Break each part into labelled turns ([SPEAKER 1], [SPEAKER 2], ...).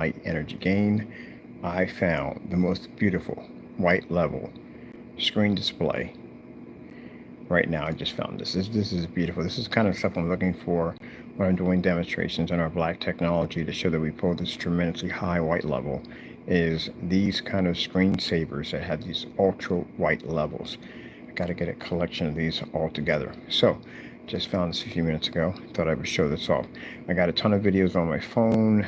[SPEAKER 1] light energy gain, I found the most beautiful white level screen display. Right now, I just found this is beautiful. This is kind of stuff I'm looking for when I'm doing demonstrations on our black technology to show that we pull this tremendously high white level, is these kind of screensavers that have these ultra white levels. I got to get a collection of these all together. So just found this a few minutes ago. Thought I would show this off. I got a ton of videos on my phone,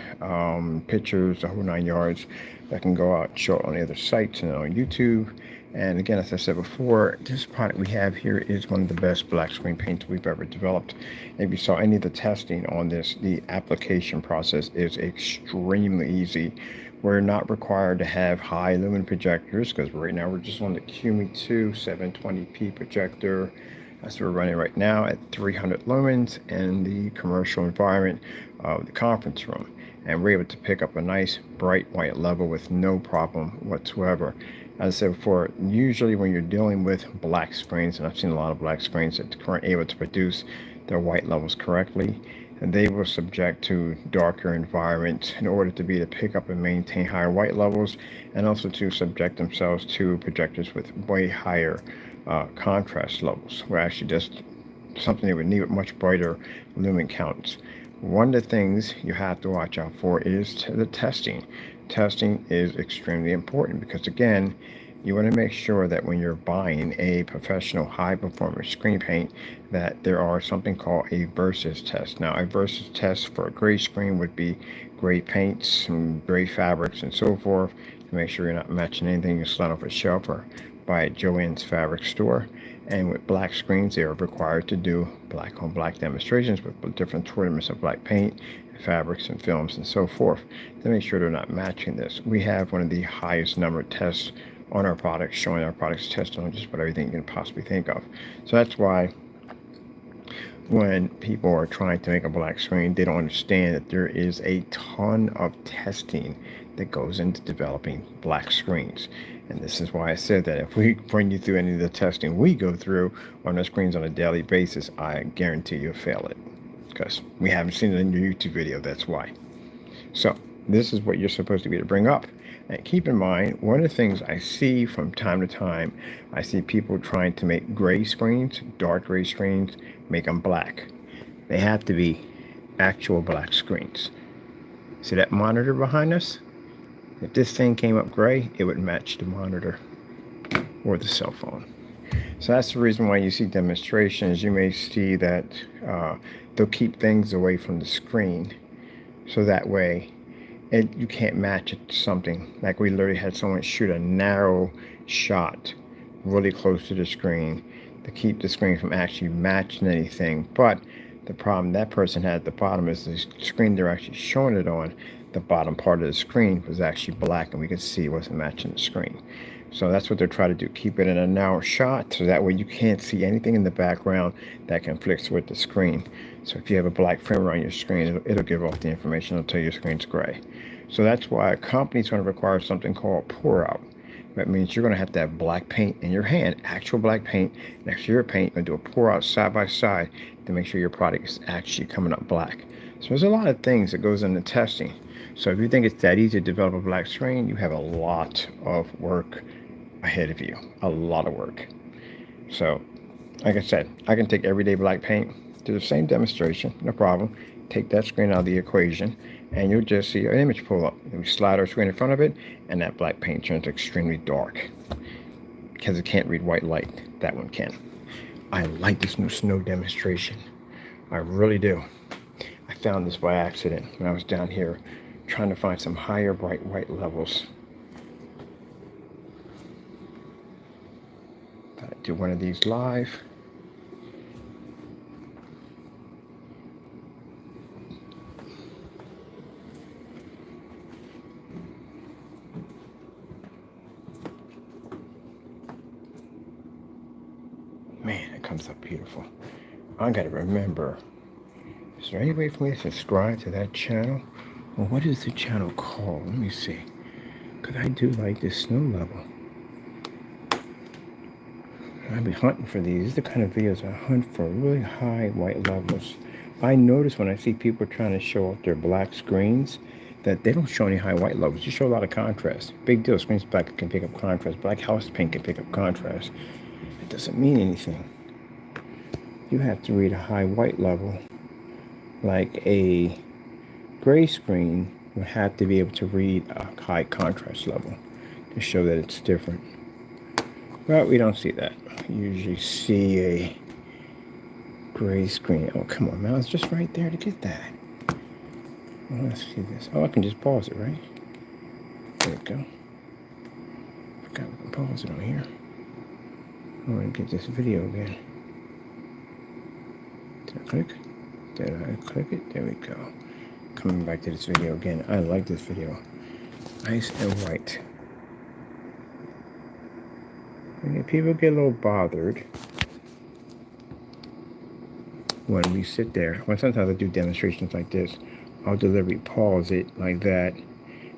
[SPEAKER 1] pictures, the whole 9 yards. I can go out and show it on the other sites and on YouTube. And again, as I said before, this product we have here is one of the best black screen paints we've ever developed. If you saw any of the testing on this, the application process is extremely easy. We're not required to have high lumen projectors because right now we're just on the QME2 720p projector. That's what we're running right now at 300 lumens in the commercial environment of the conference room. And we're able to pick up a nice bright white level with no problem whatsoever. As I said before, usually when you're dealing with black screens, and I've seen a lot of black screens that aren't able to produce their white levels correctly, and they were subject to darker environments in order to be able to pick up and maintain higher white levels, and also to subject themselves to projectors with way higher contrast levels, where actually just something they would need with much brighter lumen counts. One of the things you have to watch out for is the testing. Testing is extremely important because, again, you want to make sure that when you're buying a professional high performance screen paint that there are something called a versus test. Now, a versus test for a gray screen would be gray paints and gray fabrics and so forth to make sure you're not matching anything you slide off a shelf or buy at Joann's fabric store. And with black screens, they are required to do black on black demonstrations with different tournaments of black paint, fabrics and films and so forth to make sure they're not matching this. We have one of the highest numbered tests on our products, showing our products test on just about everything you can possibly think of. So that's why when people are trying to make a black screen, they don't understand that there is a ton of testing that goes into developing black screens. And this is why I said that if we bring you through any of the testing we go through on our screens on a daily basis, I guarantee you'll fail it. Because we haven't seen it in your YouTube video, that's why. So this is what you're supposed to be able to bring up. And keep in mind, one of the things I see from time to time, I see people trying to make gray screens, dark gray screens, make them black. They have to be actual black screens. See that monitor behind us? If this thing came up gray, it would match the monitor or the cell phone. So that's the reason why you see demonstrations. You may see that they'll keep things away from the screen, so that way you can't match it to something. Like we literally had someone shoot a narrow shot really close to the screen to keep the screen from actually matching anything. But the problem that person had at the bottom is the screen they're actually showing it on, the bottom part of the screen was actually black and we could see it wasn't matching the screen. So that's what they're trying to do, keep it in a narrow shot so that way you can't see anything in the background that conflicts with the screen. So if you have a black film on your screen, it'll give off the information until your screen's gray. So that's why a company's going to require something called pour out. That means you're going to have black paint in your hand, actual black paint next to your paint, and do a pour out side by side to make sure your product is actually coming up black. So there's a lot of things that goes into testing. So if you think it's that easy to develop a black screen, you have a lot of work ahead of you, a lot of work. So like I said, I can take everyday black paint, do the same demonstration, no problem, take that screen out of the equation, and you'll just see an image pull up. We slide our screen in front of it, and that black paint turns extremely dark because it can't read white light. That one can. I like this new snow demonstration. I really do. I found this by accident when I was down here trying to find some higher bright white levels. Thought I'd do one of these live. Man, it comes up beautiful. I gotta remember, is there any way for me to subscribe to that channel? Well, what is the channel called? Let me see. Because I do like this snow level. I'll be hunting for these. These are the kind of videos I hunt for, really high white levels. I notice when I see people trying to show off their black screens, that they don't show any high white levels. You show a lot of contrast. Big deal. Screen black can pick up contrast. Black house paint can pick up contrast. It doesn't mean anything. You have to read a high white level. Like a gray screen would have to be able to read a high contrast level to show that it's different. But we don't see that. We usually see a gray screen. Oh, come on, man. It's just right there to get that. Oh, let's see this. Oh, I can just pause it, right? There we go. Forgot we can pause it on here. I want to get this video again. Did I click? Did I click it? There we go. Coming back to this video again. I like this video. Nice and white. And people get a little bothered when we sit there. When sometimes I do demonstrations like this, I'll deliberately pause it like that,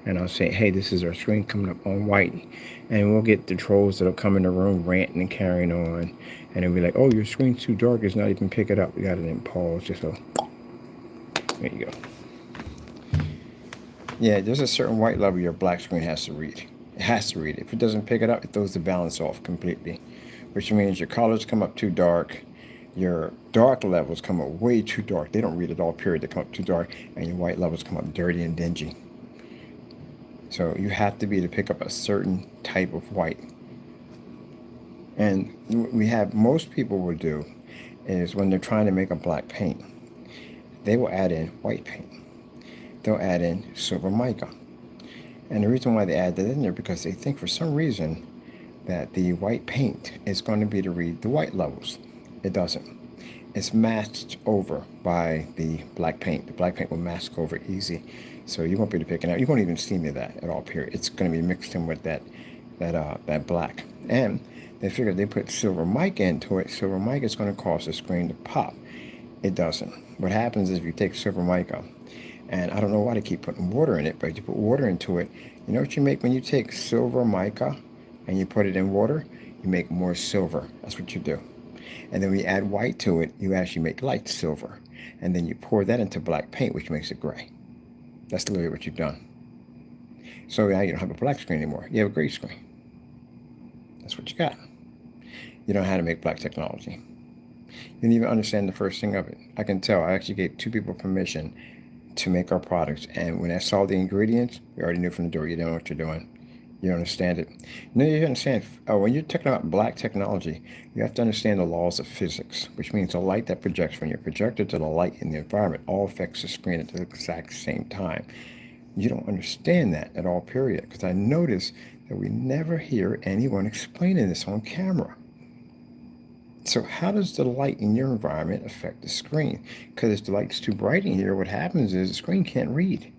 [SPEAKER 1] and I'll say, hey, this is our screen coming up on white. And we'll get the trolls that'll come in the room ranting and carrying on, and they'll be like, oh, your screen's too dark, it's not even pick it up. We got it in pause, just so. There you go. Yeah, there's a certain white level your black screen has to read. It has to read it. If it doesn't pick it up, it throws the balance off completely, which means your colors come up too dark, your dark levels come up way too dark. They don't read at all, period. They come up too dark, and your white levels come up dirty and dingy. So you have to be to pick up a certain type of white. And we have, most people will do is when they're trying to make a black paint, they will add in white paint. They'll add in silver mica. And the reason why they add that in there, because they think for some reason that the white paint is going to be to read the white levels. It doesn't. It's masked over by the black paint. The black paint will mask over easy. So you won't be able to pick it out. You won't even see any of that at all, period. It's going to be mixed in with that black. And they figured they put silver mica into it. Silver mica is going to cause the screen to pop. It doesn't. What happens is if you take silver mica, and I don't know why they keep putting water in it, but you put water into it, you know what you make when you take silver mica and you put it in water? You make more silver. That's what you do. And then when you add white to it, you actually make light silver. And then you pour that into black paint, which makes it gray. That's literally what you've done. So now you don't have a black screen anymore. You have a gray screen. That's what you got. You don't know how to make black technology. You didn't even understand the first thing of it. I can tell. I actually gave 2 people permission to make our products, and when I saw the ingredients, you already knew from the door you didn't know what you're doing. You don't understand it. No, you understand. When you're talking about black technology, you have to understand the laws of physics, which means the light that projects from your projector to the light in the environment all affects the screen at the exact same time. You don't understand that at all, period, because I notice that we never hear anyone explaining this on camera. So how does the light in your environment affect the screen? Because if the light's too bright in here, what happens is the screen can't read,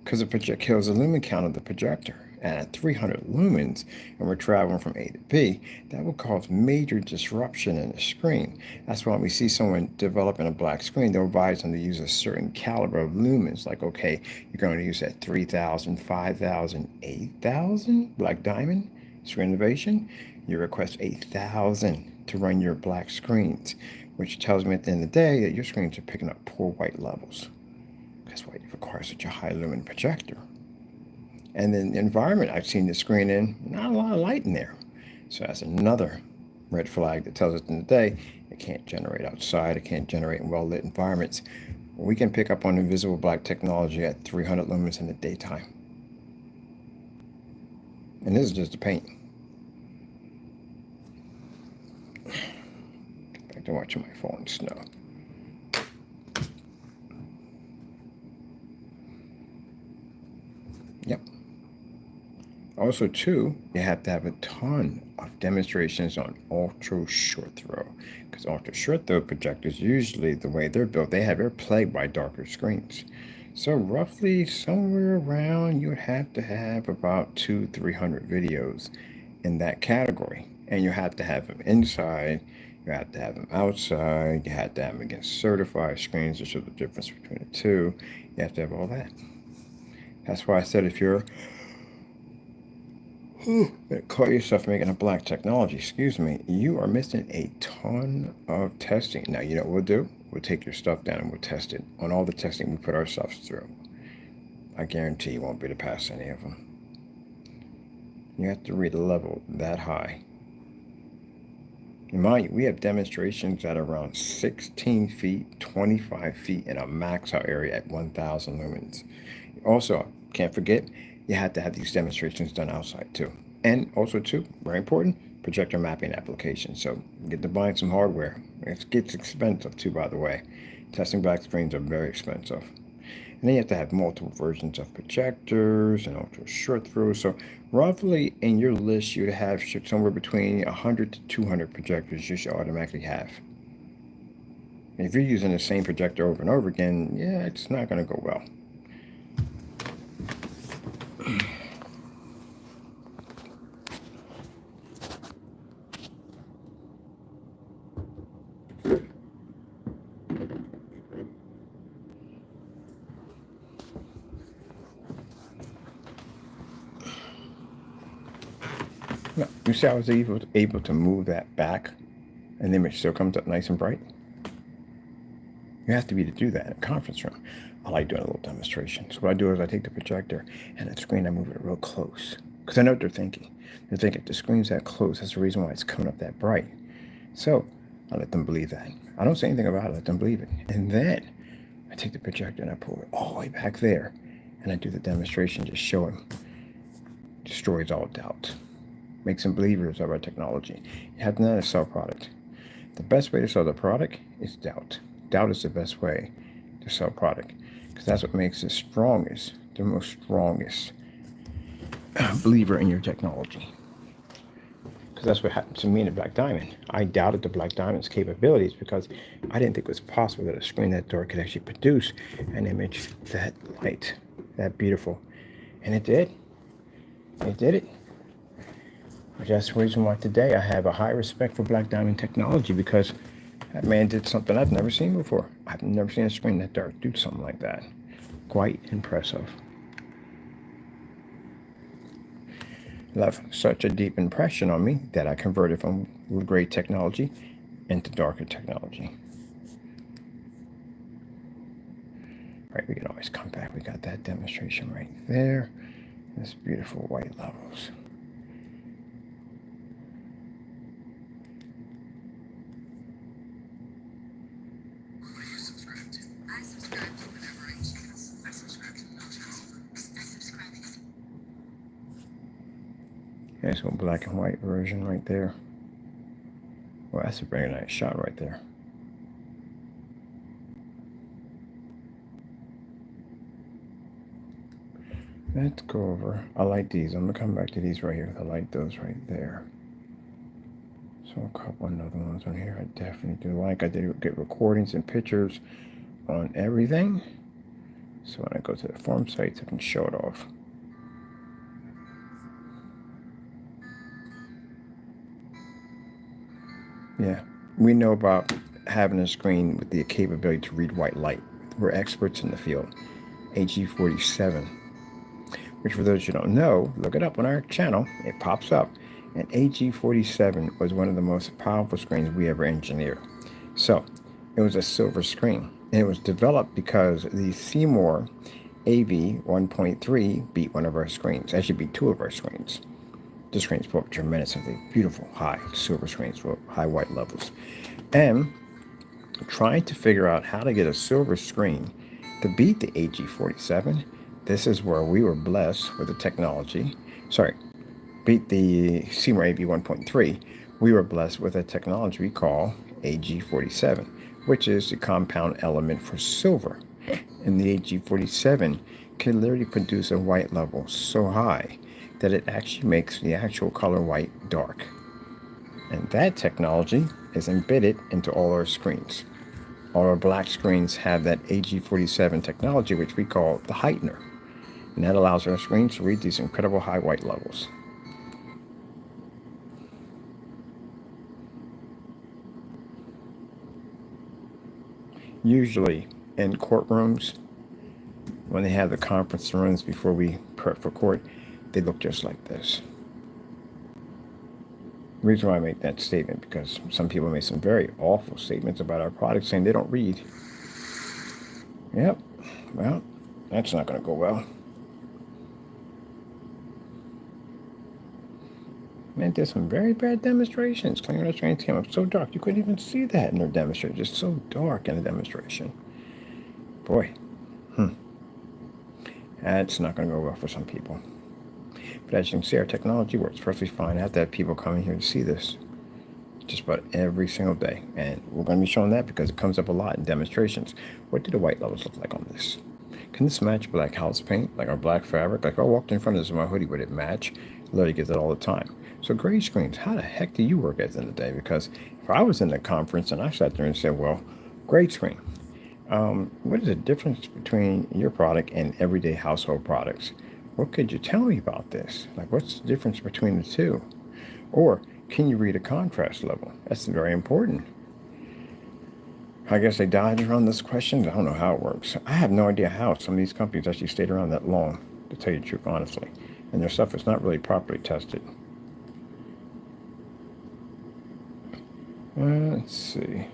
[SPEAKER 1] because the projector kills the lumen count of the projector. And at 300 lumens, and we're traveling from A to B, that will cause major disruption in the screen. That's why we see someone developing a black screen, they'll advise them to use a certain caliber of lumens. Like, okay, you're going to use that 3,000, 5,000, 8,000 black diamond screen innovation. You request 8,000 to run your black screens, which tells me at the end of the day that your screens are picking up poor white levels. That's why it requires such a high lumen projector. And then the environment I've seen the screen in, not a lot of light in there. So that's another red flag that tells us in the day it can't generate outside, it can't generate in well-lit environments. We can pick up on invisible black technology at 300 lumens in the daytime. And this is just the paint. Get back to watching my falling snow. Yep. Also, too, you have to have a ton of demonstrations on ultra short throw, because ultra short throw projectors, usually the way they're built, they're plagued by darker screens. So roughly somewhere around, you would have to have about 200-300 videos in that category. And you have to have them inside, you have to have them outside, you have to have them against certified screens to show the difference between the two. You have to have all that. That's why I said if you're caught yourself making a black technology, excuse me, you are missing a ton of testing. Now, you know what we'll do? We'll take your stuff down and we'll test it. On all the testing we put ourselves through. I guarantee you won't be able to pass any of them. You have to read a level that high. And mind you, we have demonstrations at around 16 feet, 25 feet in a max out area at 1,000 lumens. Also, can't forget, you have to have these demonstrations done outside too. And also too, very important, projector mapping applications. So get to buying some hardware. It gets expensive too, by the way. Testing black screens are very expensive. And then you have to have multiple versions of projectors and ultra short through. So roughly in your list, you'd have somewhere between 100 to 200 projectors you should automatically have. And if you're using the same projector over and over again, yeah, it's not going to go well. Now, you see I was able to move that back and the image still comes up nice and bright? You have to be able to do that in a conference room. I like doing a little demonstration. So what I do is I take the projector and the screen, I move it real close. Because I know what they're thinking. They're thinking if the screen's that close, that's the reason why it's coming up that bright. So I let them believe that. I don't say anything about it, let them believe it. And then I take the projector and I pull it all the way back there. And I do the demonstration, just show them. Destroys all doubt. Makes them believers of our technology. You have to know how to sell product. The best way to sell the product is doubt. Doubt is the best way to sell product because that's what makes the strongest, the most strongest believer in your technology. Because that's what happened to me in the Black Diamond. I doubted the Black Diamond's capabilities because I didn't think it was possible that a screen that dark could actually produce an image that light, that beautiful. And it did. It did it. That's the reason why today I have a high respect for Black Diamond technology because that man did something I've never seen before. I've never seen a screen that dark do something like that. Quite impressive. Left such a deep impression on me that I converted from great technology into darker technology. All right, we can always come back. We got that demonstration right there. This beautiful white levels. Nice little black and white version right there. Well, that's a very nice shot right there. Let's go over. I like these. I'm gonna come back to these right here. I like those right there. So a couple another ones on here I definitely do like. I did get recordings and pictures on everything. So when I go to the form sites, I can show it off. Yeah, we know about having a screen with the capability to read white light. We're experts in the field. AG47, which for those you don't know, look it up on our channel. It pops up. And AG47 was one of the most powerful screens we ever engineered. So it was a silver screen. And it was developed because the Seymour AV 1.3 beat one of our screens. Actually beat two of our screens. The screens put up tremendously beautiful, high silver screens with high white levels. And trying to figure out how to get a silver screen to beat the AG47, this is where we were blessed with the technology. Beat the Seymour AV 1.3. We were blessed with a technology we call AG47, which is the compound element for silver. And the AG47 can literally produce a white level so high that it actually makes the actual color white dark. And that technology is embedded into all our screens. All our black screens have that AG47 technology, which we call the heightener. And that allows our screens to read these incredible high white levels. Usually in courtrooms, when they have the conference rooms before we prep for court, they look just like this. The reason why I make that statement, because some people make some very awful statements about our products saying they don't read. Yep, well, that's not going to go well. Man, did some very bad demonstrations. Cleaning the trains came up so dark you couldn't even see that in their demonstration. Just so dark in the demonstration. Boy, that's not going to go well for some people. But as you can see, our technology works perfectly fine. I have to have people coming here to see this just about every single day. And we're going to be showing that because it comes up a lot in demonstrations. What do the white levels look like on this? Can this match black house paint, like our black fabric? Like if I walked in front of this in my hoodie, would it match? Literally get that all the time. So gray screens, how the heck do you work at the end of the day? Because if I was in the conference and I sat there and said, well, gray screen, what is the difference between your product and everyday household products? What could you tell me about this? Like, what's the difference between the two? Or can you read a contrast level? That's very important. I guess they died around this question. I don't know how it works. I have no idea how some of these companies actually stayed around that long, to tell you the truth, honestly. And their stuff is not really properly tested. Let's see.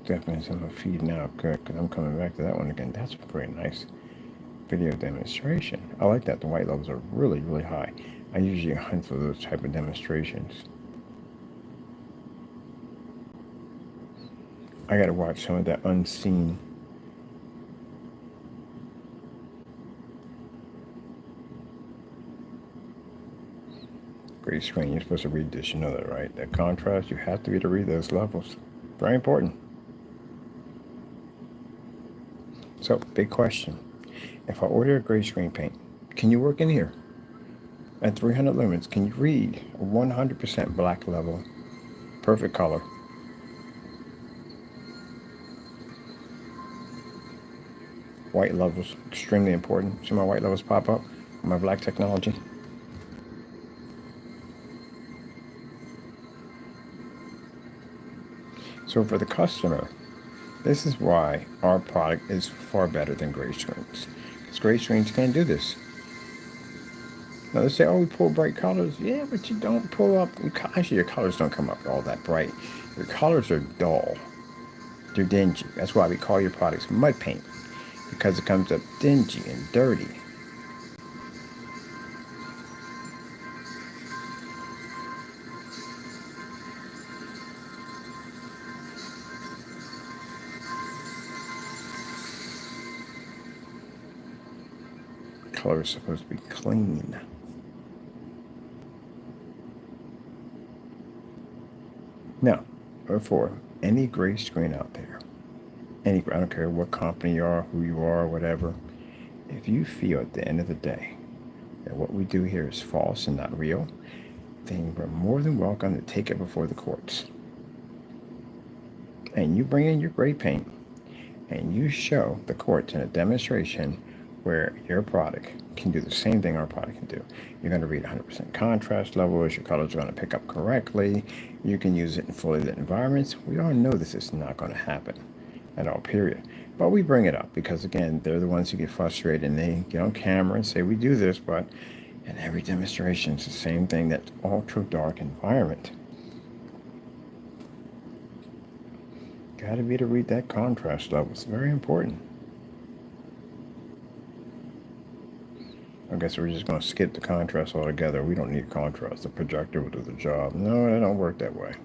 [SPEAKER 1] Definitely some feed now, good, because I'm coming back to that one again. That's a pretty nice video demonstration. I like that. The white levels are really, really high. I usually hunt for those type of demonstrations. I gotta watch some of that unseen. Great screen. You're supposed to read this. You know that, right? That contrast, you have to be able to read those levels. Very important. So, big question. If I order a gray screen paint, can you work in here? At 300 lumens, can you read a 100% black level, perfect color? White levels, extremely important. See my white levels pop up on my black technology? So for the customer, this is why our product is far better than gray screens. Because gray screens can't do this. Now they say, oh, we pull bright colors. Yeah, but you don't pull up. Actually, your colors don't come up all that bright. Your colors are dull. They're dingy. That's why we call your products mud paint. Because it comes up dingy and dirty. Color is supposed to be clean. Now, therefore, any gray screen out there, I don't care what company you are, who you are, whatever, if you feel at the end of the day that what we do here is false and not real, then we're more than welcome to take it before the courts. And you bring in your gray paint and you show the courts in a demonstration where your product can do the same thing our product can do. You're going to read 100% contrast levels, your colors are going to pick up correctly, you can use it in fully lit environments. We all know this is not going to happen at all, period. But we bring it up because, again, they're the ones who get frustrated and they get on camera and say, we do this, but in every demonstration, it's the same thing, that ultra dark environment. Got to be able to read that contrast level. It's very important. I guess we're just going to skip the contrast altogether. We don't need contrast. The projector will do the job. No, it don't work that way.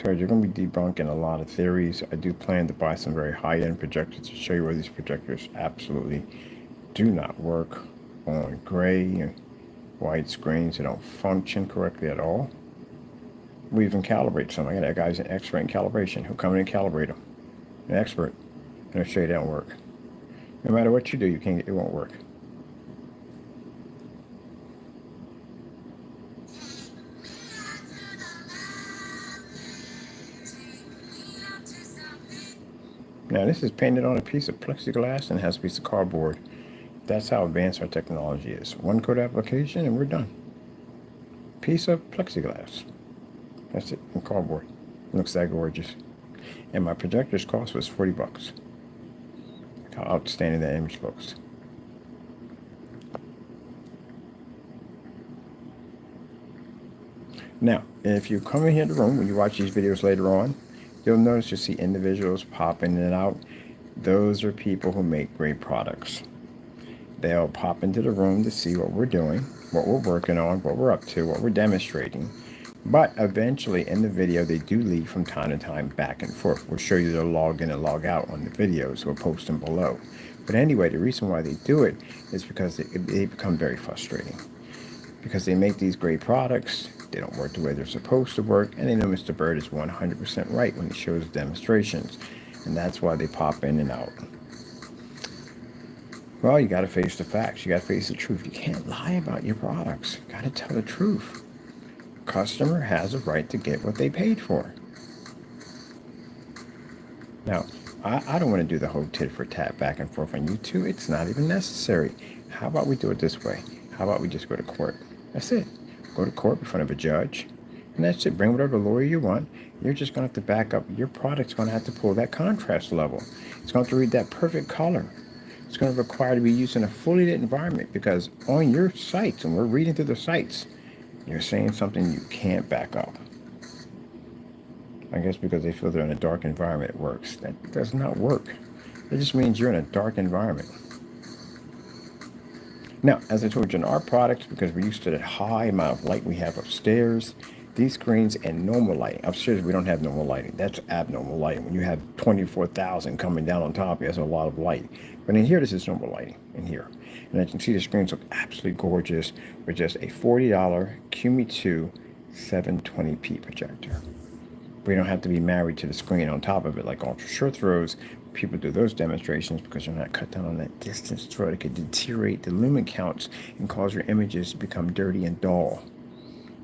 [SPEAKER 1] You're going to be debunking a lot of theories. I do plan to buy some very high-end projectors to show you where these projectors absolutely do not work on gray and white screens. They don't function correctly at all. We even calibrate some. I got that guy's an expert in calibration. He'll come in and calibrate them. An expert. And he'll show you they don't work. No matter what you do, it won't work. Now this is painted on a piece of plexiglass and has a piece of cardboard. That's how advanced our technology is. One coat application and we're done. Piece of plexiglass. That's it, in cardboard. Looks that gorgeous. And my projector's cost was 40 bucks. Look how outstanding that image looks. Now, if you come in here in the room, when you watch these videos later on, you'll notice you see individuals popping in and out. Those are people who make great products. They'll pop into the room to see what we're doing, what we're working on, what we're up to, what we're demonstrating. But eventually in the video, they do leave from time to time back and forth. We'll show you the log in and log out on the videos. We'll post them below. But anyway, the reason why they do it is because they become very frustrating. Because they make these great products, they don't work the way they're supposed to work, and they know Mr. Bird is 100% right when he shows demonstrations. And that's why they pop in and out. Well, you got to face the facts. You got to face the truth. You can't lie about your products. You got to tell the truth. Customer has a right to get what they paid for. Now, I don't want to do the whole tit for tat back and forth on YouTube. It's not even necessary. How about we do it this way? How about we just go to court? That's it. Go to court in front of a judge, and that's it. Bring whatever lawyer you want. You're just going to have to back up. Your product's going to have to pull that contrast level. It's going to have to read that perfect color. It's going to require to be used in a fully lit environment, because on your sites, and we're reading through the sites, you're saying something you can't back up. I guess because they feel they're in a dark environment, it works. That does not work. It just means you're in a dark environment. Now, as I told you, in our products, because we're used to the high amount of light we have upstairs, these screens and normal lighting. Upstairs, we don't have normal lighting. That's abnormal lighting. When you have 24,000 coming down on top of you, that's a lot of light. But in here, this is normal lighting in here. And as you can see, the screens look absolutely gorgeous with just a $40 QME2 720p projector. We don't have to be married to the screen on top of it like ultra short throws. People do those demonstrations because they're not cut down on that distance throw. It could deteriorate the lumen counts and cause your images to become dirty and dull.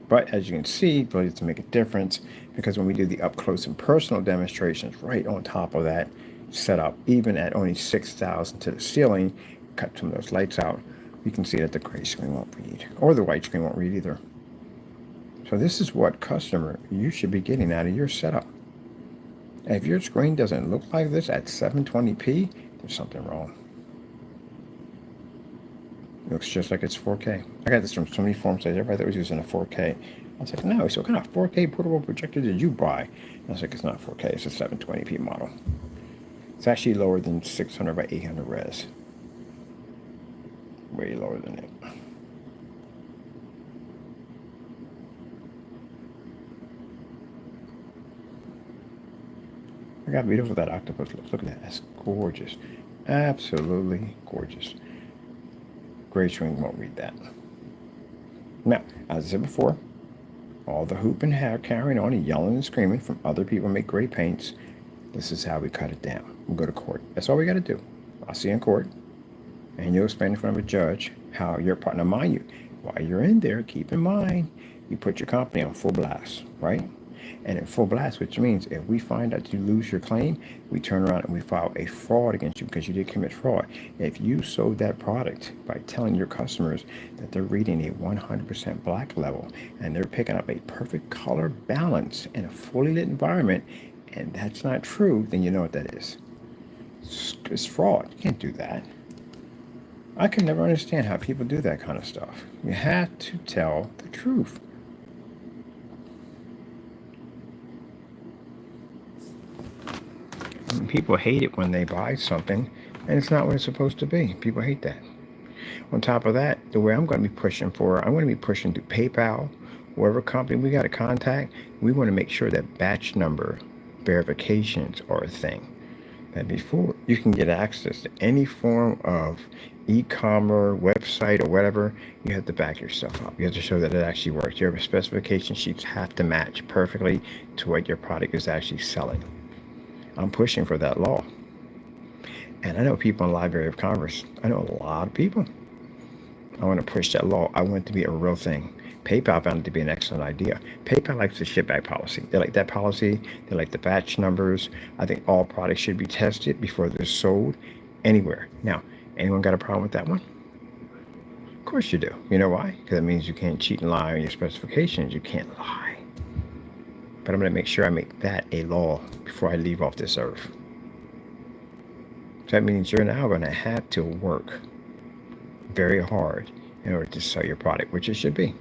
[SPEAKER 1] But as you can see, ability to make a difference, because when we do the up close and personal demonstrations right on top of that setup, even at only 6,000 to the ceiling, cut some of those lights out, you can see that the gray screen won't read, or the white screen won't read either. So this is what customer you should be getting out of your setup. And if your screen doesn't look like this at 720p, there's something wrong. It looks just like it's 4K. I got this from so many forum sites. Everybody thought was using a 4K. I was like, no. So what kind of 4K portable projector did you buy? And I was like, it's not 4K. It's a 720p model. It's actually lower than 600 by 800 res. Way lower than it. Look how beautiful that octopus looks. Look at that. That's gorgeous. Absolutely gorgeous. Gray screen won't read that. Now, as I said before, all the hoop and hair carrying on and yelling and screaming from other people make great paints. This is how we cut it down. We go to court. That's all we got to do. I'll see you in court, and you'll explain in front of a judge how your partner, mind you, while you're in there, keep in mind, you put your company on full blast, right? And in full blast, which means if we find out you lose your claim, we turn around and we file a fraud against you because you did commit fraud. If you sold that product by telling your customers that they're reading a 100% black level and they're picking up a perfect color balance in a fully lit environment, and that's not true, then you know what that is. It's fraud. You can't do that. I can never understand how people do that kind of stuff. You have to tell the truth. People hate it when they buy something and it's not what it's supposed to be. People hate that. On top of that, the way I'm going to be pushing for, I'm going to be pushing through PayPal, whatever company we got to contact. We want to make sure that batch number verifications are a thing. That before you can get access to any form of e-commerce website or whatever, you have to back yourself up. You have to show that it actually works. Your specification sheets have to match perfectly to what your product is actually selling. I'm pushing for that law. And I know people in the Library of Congress. I know a lot of people. I want to push that law. I want it to be a real thing. PayPal found it to be an excellent idea. PayPal likes the ship back policy. They like that policy. They like the batch numbers. I think all products should be tested before they're sold anywhere. Now, anyone got a problem with that one? Of course you do. You know why? Because that means you can't cheat and lie on your specifications. You can't lie. But I'm going to make sure I make that a law before I leave off this earth. So that means you're now going to have to work very hard in order to sell your product, which it should be.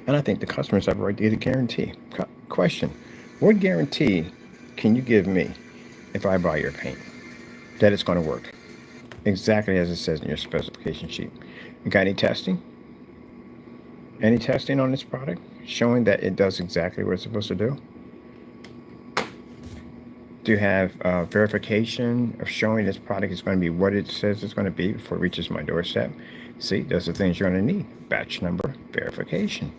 [SPEAKER 1] And I think the customers have a right to get a guarantee. Question, what guarantee can you give me if I buy your paint that it's going to work exactly as it says in your specification sheet? You got any testing? Any testing on this product showing that it does exactly what it's supposed to do? Do you have verification of showing this product is going to be what it says it's going to be before it reaches my doorstep? See, those are things you're going to need. Batch number verification.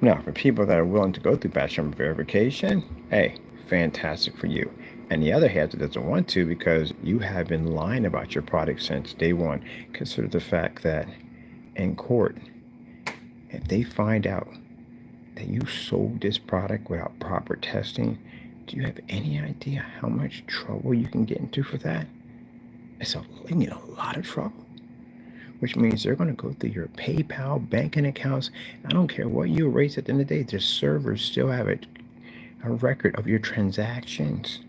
[SPEAKER 1] Now, for people that are willing to go through batch number verification, hey, fantastic for you. And the other half that doesn't want to because you have been lying about your product since day one. Consider the fact that in court, if they find out that you sold this product without proper testing, do you have any idea how much trouble you can get into for that? It's a lot of trouble, which means they're going to go through your PayPal banking accounts. I don't care what you erase at the end of the day, the servers still have a record of your transactions.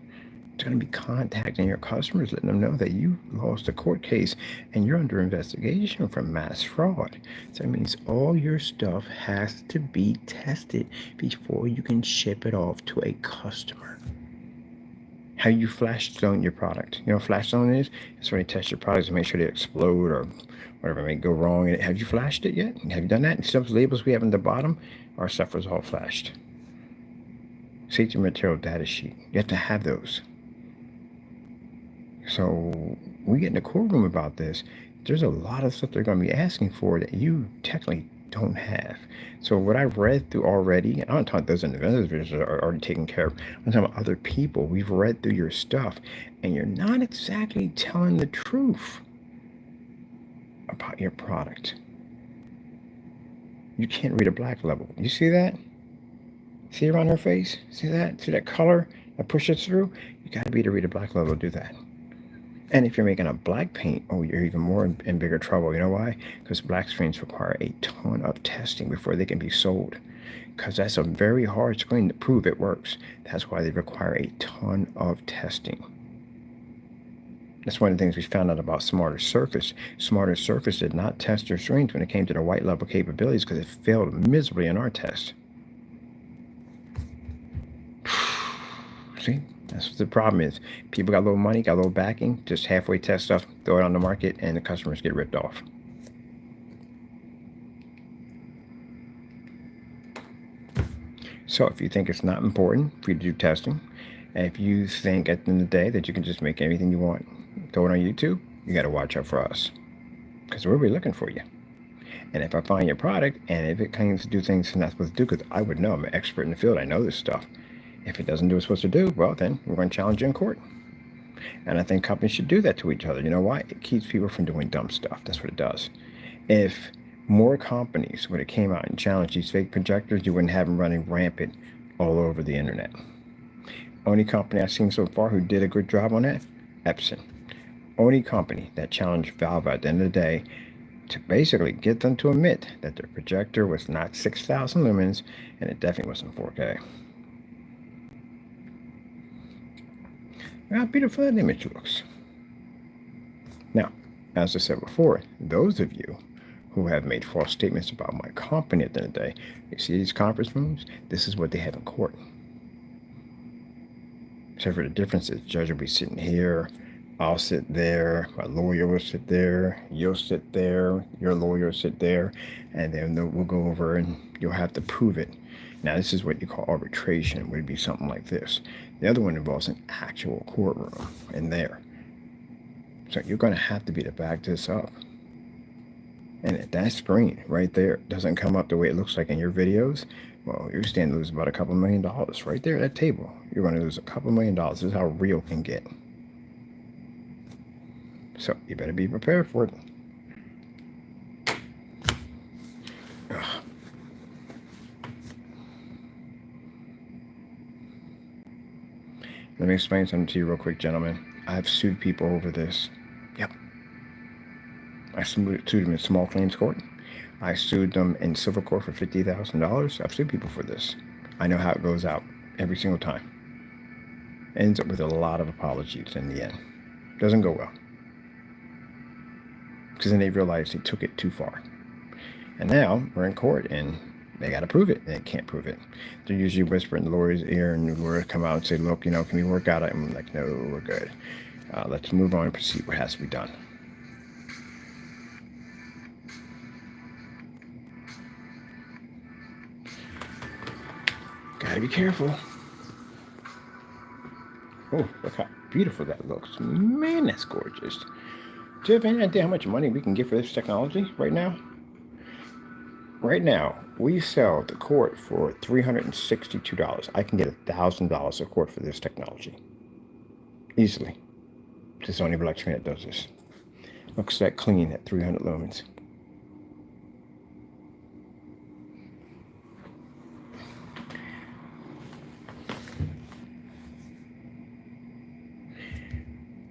[SPEAKER 1] It's going to be contacting your customers, letting them know that you lost a court case and you're under investigation for mass fraud. So that means all your stuff has to be tested before you can ship it off to a customer. How you flash zone your product. You know what flash zone is? It's when you test your products to make sure they explode or whatever may go wrong. And have you flashed it yet? Have you done that? Some labels we have on the bottom, our stuff was all flashed. Safety material data sheet. You have to have those. So we get in the courtroom about this. There's a lot of stuff they're going to be asking for that you technically don't have. So what I've read through already, and I'm not talking those individuals are already taken care of. I'm talking about other people. We've read through your stuff, and you're not exactly telling the truth about your product. You can't read a black level. You see that? See around her face? See that? See that color that pushes through? You got to be able to read a black level to do that. And if you're making a black paint, oh, you're even more in bigger trouble. You know why? Because black screens require a ton of testing before they can be sold. Because that's a very hard screen to prove it works. That's why they require a ton of testing. That's one of the things we found out about Smarter Surface. Smarter Surface did not test their screens when it came to the white level capabilities because it failed miserably in our test. See? That's what the problem is. People got a little money, got a little backing, just halfway test stuff, throw it on the market, and the customers get ripped off. So if you think it's not important for you to do testing, and if you think at the end of the day that you can just make anything you want, throw it on YouTube, you got to watch out for us. Because we'll be looking for you. And if I find your product, and if it claims to do things it's not supposed to do, because I would know, I'm an expert in the field, I know this stuff. If it doesn't do what it's supposed to do, well, then we're going to challenge you in court. And I think companies should do that to each other. You know why? It keeps people from doing dumb stuff. That's what it does. If more companies would have came out and challenged these fake projectors, you wouldn't have them running rampant all over the internet. Only company I've seen so far who did a good job on that, Epson. Only company that challenged Valve at the end of the day to basically get them to admit that their projector was not 6,000 lumens and it definitely wasn't 4K. How beautiful that image looks. Now, as I said before, those of you who have made false statements about my company at the end of the day, you see these conference rooms? This is what they have in court. Except for the difference is, the judge will be sitting here, I'll sit there, my lawyer will sit there, you'll sit there, your lawyer will sit there, and then we'll go over and you'll have to prove it. Now, this is what you call arbitration. It would be something like this. The other one involves an actual courtroom in there. So you're going to have to be to back this up. And if that screen right there doesn't come up the way it looks like in your videos, well, you're standing to lose about $2 million right there at that table. You're going to lose $2 million. This is how real it can get. So you better be prepared for it. Ugh. Let me explain something to you real quick, gentlemen. I've sued people over this. Yep. I sued them in small claims court. I sued them in civil court for $50,000. I've sued people for this. I know how it goes out every single time. It ends up with a lot of apologies in the end. Doesn't go well. Because then they realized they took it too far. And now we're in court and They got to prove it. They can't prove it. They're usually whispering in the lawyer's ear, and the lawyer come out and say, look, can we work out it? I'm like, no, we're good. Let's move on and proceed what has to be done. Gotta be careful. Oh, look how beautiful that looks. Man, that's gorgeous. Do you have any idea how much money we can get for this technology right now? Right now, we sell the cord for $362. I can get $1,000 a cord for this technology. Easily. It's the only black screen that does this. Looks that clean at 300 lumens.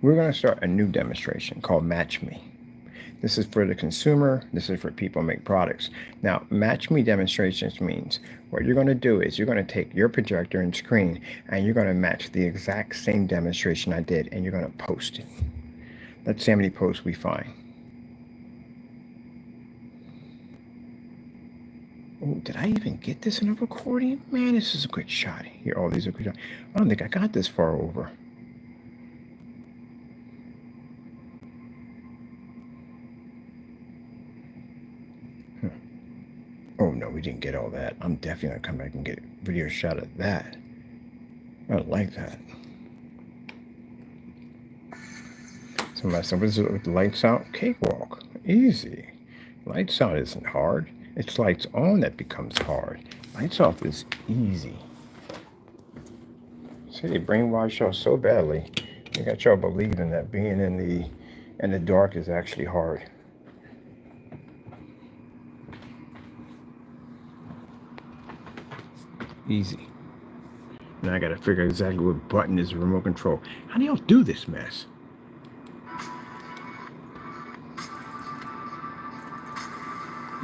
[SPEAKER 1] We're going to start a new demonstration called Match Me. This is for the consumer. This is for people who make products. Now, Match Me demonstrations means what you're going to do is you're going to take your projector and screen and you're going to match the exact same demonstration I did and you're going to post it. Let's see how many posts we find. Oh, did I even get this in a recording? Man, this is a good shot. Here, all these are good shots. I don't think I got this far over. Oh no, we didn't get all that. I'm definitely gonna come back and get a video shot of that. I like that. Somebody said, what is it with the lights out? Cakewalk. Easy. Lights out isn't hard. It's lights on that becomes hard. Lights off is easy. See, they brainwash y'all so badly. They got y'all believing that being in the dark is actually hard. Easy. Now I gotta figure out exactly what button is the remote control. How do y'all do this mess?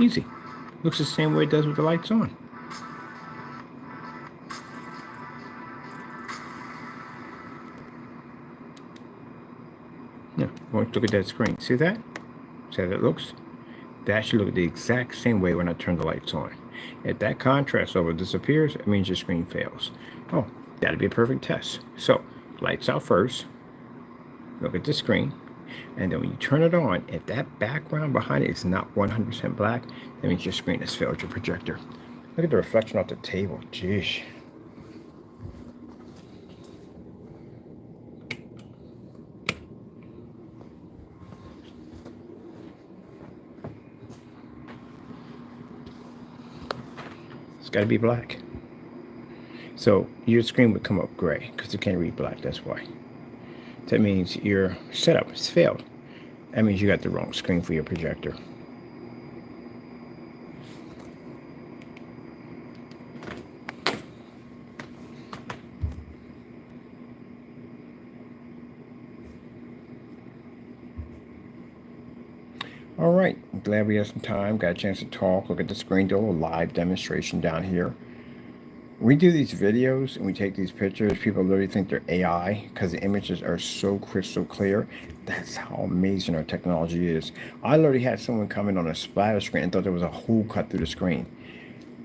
[SPEAKER 1] Easy. Looks the same way it does with the lights on. Yeah, look at that screen. See that? See how that looks? That should look the exact same way when I turn the lights on. If that contrast over disappears, it means your screen fails. Oh, that'd be a perfect test. So, lights out first. Look at the screen. And then when you turn it on, if that background behind it is not 100% black, that means your screen has failed your projector. Look at the reflection off the table. Jeez. It's got to be black. So your screen would come up gray because it can't read black. That's why. That means your setup has failed. That means you got the wrong screen for your projector. All right, I'm glad we had some time, got a chance to talk, look at the screen, do a live demonstration down here. We do these videos and we take these pictures. People literally think they're AI because the images are so crystal clear. That's how amazing our technology is. I literally had someone come in on a splatter screen and thought there was a hole cut through the screen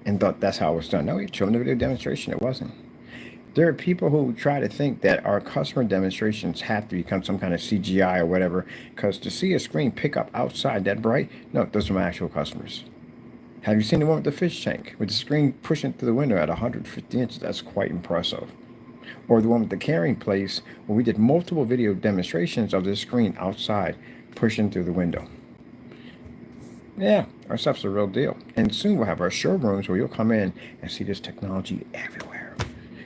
[SPEAKER 1] and thought that's how it was done. No, we showed them the video demonstration. It wasn't. There are people who try to think that our customer demonstrations have to become some kind of CGI or whatever, because to see a screen pick up outside that bright, no, those are my actual customers. Have you seen the one with the fish tank, with the screen pushing through the window at 150 inches? That's quite impressive. Or the one with the carrying place, where we did multiple video demonstrations of this screen outside, pushing through the window. Yeah, our stuff's a real deal. And soon we'll have our showrooms where you'll come in and see this technology everywhere.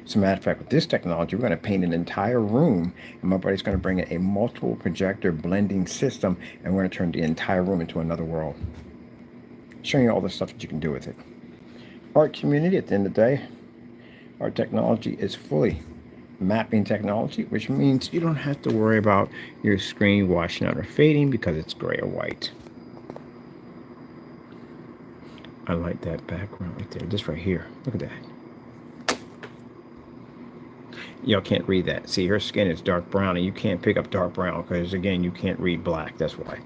[SPEAKER 1] As a matter of fact, with this technology, we're going to paint an entire room, and my buddy's going to bring in a multiple projector blending system, and we're going to turn the entire room into another world. Showing you all the stuff that you can do with it. Art community, at the end of the day, our technology is fully mapping technology, which means you don't have to worry about your screen washing out or fading because it's gray or white. I like that background right there, just right here. Look at that. Y'all can't read that. See, her skin is dark brown, and you can't pick up dark brown because, again, you can't read black. That's why.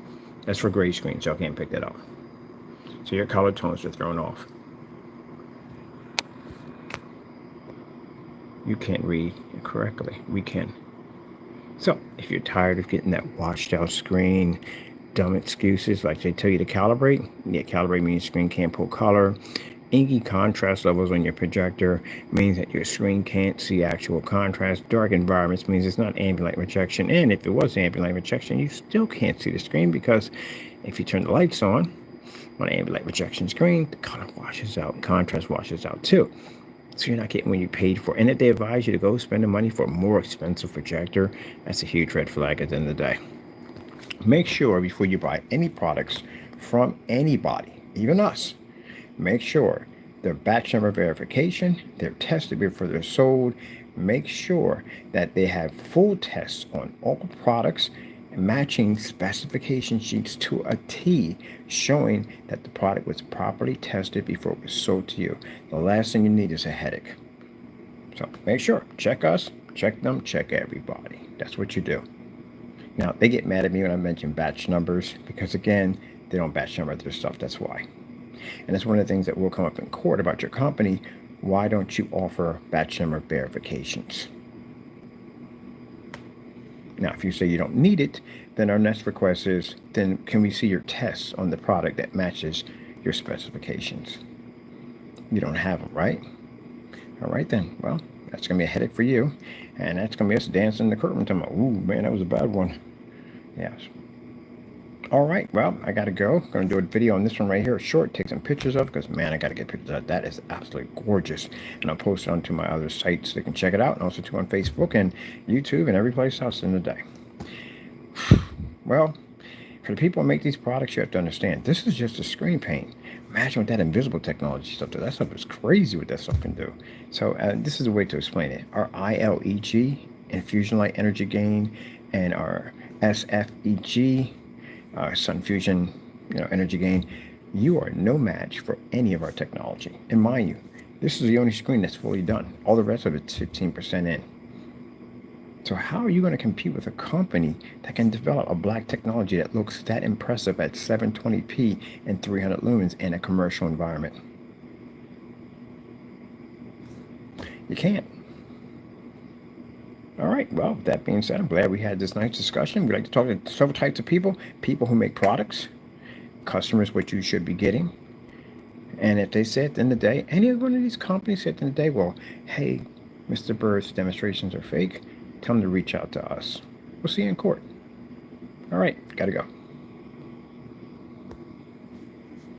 [SPEAKER 1] That's for gray screens. Y'all can't pick that up. So your color tones are thrown off. you can't read correctly. We can. So if you're tired of getting that washed out screen, dumb excuses like they tell you to calibrate, yeah, calibrate means screen can't pull color. Inky contrast levels on your projector means that your screen can't see actual contrast. Dark environments means it's not ambient light rejection. And if it was ambient light rejection, you still can't see the screen because if you turn the lights on ambient light rejection screen, the color washes out and contrast washes out too. So you're not getting what you paid for. And if they advise you to go spend the money for a more expensive projector, that's a huge red flag at the end of the day. Make sure before you buy any products from anybody, even us, make sure their batch number verification, they're tested before they're sold. Make sure that they have full tests on all products, matching specification sheets to a T, showing that the product was properly tested before it was sold to you. The last thing you need is a headache. So make sure, check us, check them, check everybody. That's what you do. Now, they get mad at me when I mention batch numbers because, again, they don't batch number their stuff. That's why. And that's one of the things that will come up in court about your company. Why don't you offer batch number verifications? Now, if you say you don't need it, then our next request is, then can we see your tests on the product that matches your specifications? You don't have them, right? All right, then. Well, that's going to be a headache for you. And that's going to be us dancing in the curtain. Ooh, man, that was a bad one. Yes. All right, well, I got to go. I'm going to do a video on this one right here, short, take some pictures of, because, man, I got to get pictures of that. Is absolutely gorgeous. And I'll post it onto my other sites so they can check it out, and also too on Facebook and YouTube and every place else in the day. Well, for the people who make these products, you have to understand, this is just a screen paint. Imagine what that invisible technology stuff does. That stuff is crazy what that stuff can do. So this is a way to explain it. Our ILEG, infusion light energy gain, and our SFEG, sun fusion, energy gain, you are no match for any of our technology. And mind you, this is the only screen that's fully done. All the rest of it's 15% in. So how are you going to compete with a company that can develop a black technology that looks that impressive at 720p and 300 lumens in a commercial environment? You can't. All right, well, that being said, I'm glad we had this nice discussion. We like to talk to several types of people who make products, customers, what you should be getting. And if they say at the end of the day, any one of these companies say at the end of the day, well, hey, Mr. Bird's demonstrations are fake, tell them to reach out to us. We'll see you in court. All right, gotta go.